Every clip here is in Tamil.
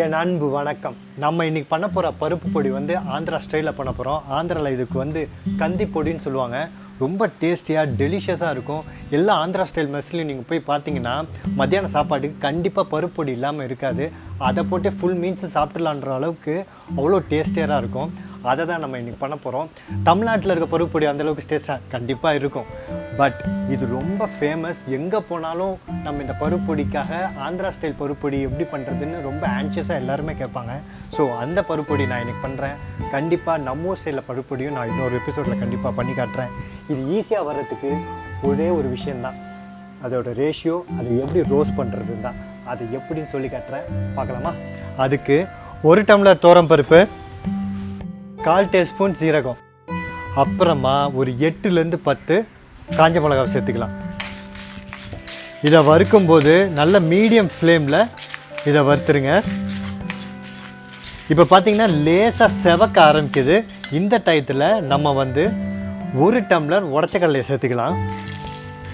என் அன்பு வணக்கம். நம்ம இன்றைக்கி பண்ண போகிற பருப்பு பொடி வந்து ஆந்திரா ஸ்டைலில் பண்ண போகிறோம். ஆந்திராவில் இதுக்கு வந்து கந்தி பொடின்னு சொல்லுவாங்க. ரொம்ப டேஸ்டியாக டெலிஷியஸாக இருக்கும். எல்லா ஆந்திரா ஸ்டைல் மெஸ்லையும் நீங்கள் போய் பார்த்தீங்கன்னா மத்தியான சாப்பாட்டுக்கு கண்டிப்பாக பருப்பு பொடி இல்லாமல் இருக்காது. அதை போட்டு ஃபுல் மீல்ஸ் சாப்பிட்லான்ற அளவுக்கு அவ்வளோ டேஸ்டியாக இருக்கும். அதை தான் நம்ம இன்றைக்கி பண்ண போகிறோம். தமிழ்நாட்டில் இருக்க பருப்பு பொடி அந்தளவுக்கு டேஸ்ட்டாக கண்டிப்பாக இருக்கும். பட் இது ரொம்ப ஃபேமஸ். எங்கே போனாலும் நம்ம இந்த பருப்பு பொடிக்காக ஆந்திரா ஸ்டைல் பருப்பு பொடி எப்படி பண்ணுறதுன்னு ரொம்ப ஆன்ஷியஸாக எல்லாருமே கேட்பாங்க. ஸோ அந்த பருப்பு பொடி நான் இன்றைக்கி பண்ணுறேன். கண்டிப்பாக நம்ம ஊர் ஸ்டைலில் பருப்பு பொடியும் நான் இன்னொரு எபிசோடில் கண்டிப்பாக பண்ணி காட்டுறேன். இது ஈஸியாக வர்றதுக்கு ஒரே ஒரு விஷயந்தான், அதோட ரேஷியோ, அதை எப்படி ரோஸ்ட் பண்ணுறது தான். அதை எப்படின்னு சொல்லி காட்டுறேன், பார்க்கலாமா? அதுக்கு 1 டம்ளர் துவரம்பருப்பு, 1/4 டீஸ்பூன் சீரகம், அப்புறமா ஒரு 8லேருந்து 10 காஞ்ச மிளகாவை சேர்த்துக்கலாம். இதை வறுக்கும்போது நல்ல மீடியம் ஃப்ளேமில் இதை வறுத்துருங்க. இப்போ பார்த்தீங்கன்னா லேசாக செவக்க ஆரம்பிக்குது. இந்த டயத்தில் நம்ம வந்து 1 டம்ளர் உடச்சக்கடலையை சேர்த்துக்கலாம்.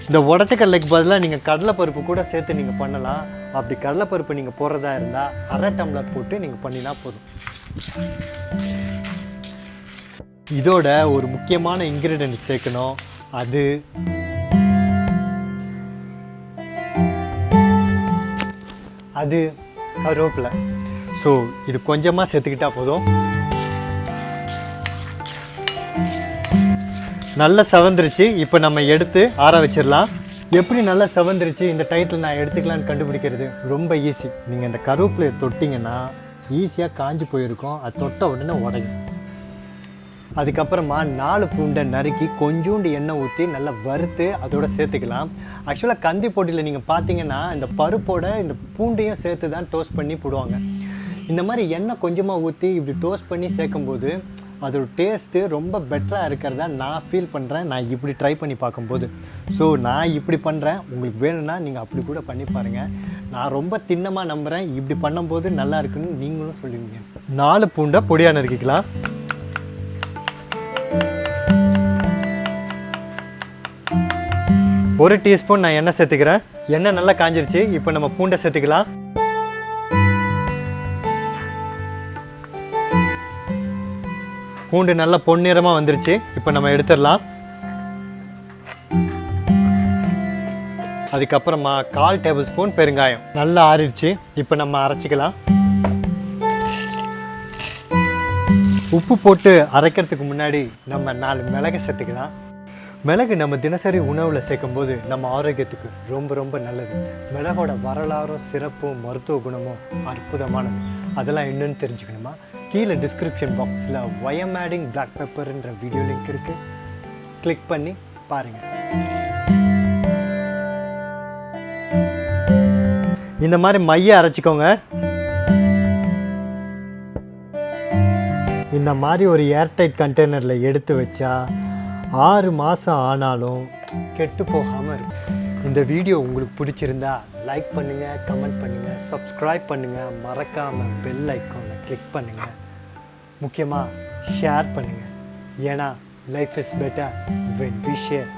இந்த உடச்சக்கடலைக்கு பதிலாக நீங்கள் கடலைப்பருப்பு கூட சேர்த்து நீங்கள் பண்ணலாம். அப்படி கடலைப்பருப்பு நீங்கள் போடுறதா இருந்தால் 1/2 டம்ளர் போட்டு நீங்கள் பண்ணினா போதும். இதோட ஒரு முக்கியமான இன்க்ரீடியன்ட் சேர்க்கணும். அது கருவேப்பிலை. ஸோ இது கொஞ்சமாக சேர்த்துக்கிட்டா போதும். நல்லா செவந்துருச்சு. இப்போ நம்ம எடுத்து ஆற வச்சிடலாம். எப்படி நல்லா செவந்துருச்சு இந்த டயத்தில் நான் எடுத்துக்கலான்னு கண்டுபிடிக்கிறது ரொம்ப ஈஸி. நீங்கள் இந்த கருவேப்பிலையை தொட்டிங்கன்னா ஈஸியாக காஞ்சி போயிருக்கும். அது தொட்ட உடனே உடையும். அதுக்கப்புறமா 4 பூண்டை நறுக்கி கொஞ்சோண்டு எண்ணெய் ஊற்றி நல்லா வறுத்து அதோடு சேர்த்துக்கலாம். ஆக்சுவலாக கந்தி போட்டியில் நீங்கள் பார்த்தீங்கன்னா இந்த பருப்போட இந்த பூண்டையும் சேர்த்து தான் டோஸ்ட் பண்ணி போடுவாங்க. இந்த மாதிரி எண்ணெய் கொஞ்சமாக ஊற்றி இப்படி டோஸ்ட் பண்ணி சேர்க்கும்போது அதோட டேஸ்ட்டு ரொம்ப பெட்டராக இருக்கிறதா நான் ஃபீல் பண்ணுறேன். நான் இப்படி ட்ரை பண்ணி பார்க்கும்போது. ஸோ நான் இப்படி பண்ணுறேன். உங்களுக்கு வேணும்னா நீங்கள் அப்படி கூட பண்ணி பாருங்கள். நான் ரொம்ப திண்ணமாக நம்புகிறேன். இப்படி பண்ணும்போது நல்லா இருக்குன்னு நீங்களும் சொல்லுவீங்க. 4 பூண்டை பொடியாக நறுக்கிக்கலாம். ஒரு டீஸ்பூன் நான் எண்ணெய் சேர்த்துக்கிறேன். எண்ணெய் நல்லா காஞ்சிருச்சு. இப்போ நம்ம பூண்டை சேர்த்துக்கலாம். பூண்டு நல்லா பொன்னிறமாக வந்துருச்சு. இப்போ நம்ம எடுத்துடலாம். அதுக்கப்புறமா 1/4 டேபிள் ஸ்பூன் பெருங்காயம் நல்லா ஆறிடுச்சு. இப்போ நம்ம அரைச்சிக்கலாம். உப்பு போட்டு அரைக்கிறதுக்கு முன்னாடி நம்ம 4 மிளகை சேர்த்துக்கலாம். மிளகு நம்ம தினசரி உணவில் சேர்க்கும்போது நம்ம ஆரோக்கியத்துக்கு ரொம்ப ரொம்ப நல்லது. மிளகோட வரலாறும் சிறப்பும் மருத்துவ குணமும் அற்புதமானது. அதெல்லாம் என்னன்னு தெரிஞ்சுக்கணுமா? கீழே டிஸ்கிரிப்ஷன் பாக்ஸில் why am adding black pepperன்ற வீடியோ லிங்க் இருக்குது. கிளிக் பண்ணி பாருங்கள். இந்த மாதிரி மைய அரைச்சிக்கோங்க. இந்த மாதிரி ஒரு ஏர்டைட் கண்டெய்னரில் எடுத்து வச்சா 6 மாதம் ஆனாலும் கெட்டு போகாமல் இருக்கும். இந்த வீடியோ உங்களுக்கு பிடிச்சிருந்தா லைக் பண்ணுங்கள், கமெண்ட் பண்ணுங்கள், சப்ஸ்கிரைப் பண்ணுங்கள், மறக்காமல் பெல் ஐக்கானை கிளிக் பண்ணுங்கள். முக்கியமாக ஷேர் பண்ணுங்கள். ஏன்னா life is better when we share.